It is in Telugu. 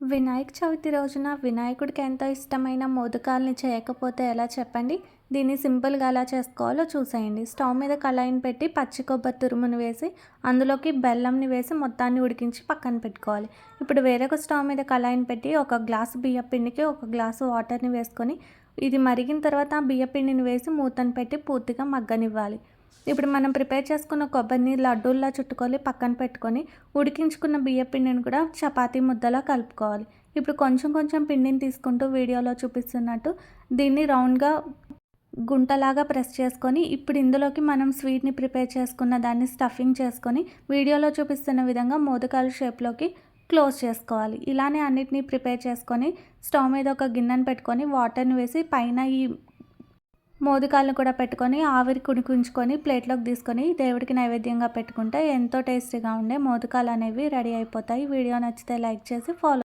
వినాయక చవితి రోజున వినాయకుడికి ఎంతో ఇష్టమైన మోదకాల్ని చేయకపోతే ఎలా చెప్పండి? దీన్ని సింపుల్‌గా ఎలా చేసుకోవాలో చూసేయండి. స్టవ్ మీద కళాయిని పెట్టి పచ్చి కొబ్బరి తురుమును వేసి, అందులోకి బెల్లంని వేసి మొత్తాన్ని ఉడికించి పక్కన పెట్టుకోవాలి. ఇప్పుడు వేరొక స్టవ్ మీద కళాయిని పెట్టి ఒక గ్లాసు బియ్యపిండికి ఒక గ్లాసు వాటర్‌ని వేసుకొని, ఇది మరిగిన తర్వాత ఆ బియ్యపిండిని వేసి మూతను పెట్టి పూర్తిగా మగ్గనివ్వాలి. ఇప్పుడు మనం ప్రిపేర్ చేసుకున్న కొబ్బరిని లడ్డూల్లా చుట్టుకొని పక్కన పెట్టుకొని, ఉడికించుకున్న బియ్యపిండిని కూడా చపాతీ ముద్దలా కలుపుకోవాలి. ఇప్పుడు కొంచెం కొంచెం పిండిని తీసుకుంటూ వీడియోలో చూపిస్తున్నట్టు దీన్ని రౌండ్‌గా గుంటలాగా ప్రెస్ చేసుకొని, ఇప్పుడు ఇందులోకి మనం స్వీట్‌ని ప్రిపేర్ చేసుకున్న దాన్ని స్టఫింగ్ చేసుకొని, వీడియోలో చూపిస్తున్న విధంగా మోదకాల షేప్‌లోకి క్లోజ్ చేసుకోవాలి. ఇలానే అన్నిటిని ప్రిపేర్ చేసుకొని, స్టవ్ మీద ఒక గిన్నెను పెట్టుకొని, వాటర్‌ని వేసి పైన ఈ మోదకాలను కూడా పెట్టుకొని ఆవిరి కుడికించుకొని ప్లేట్లోకి తీసుకొని దేవుడికి నైవేద్యంగా పెట్టుకుంటే ఎంతో టేస్టీగా ఉండే మోదకాలు అనేవి రెడీ అయిపోతాయి. వీడియో నచ్చితే లైక్ చేసి ఫాలో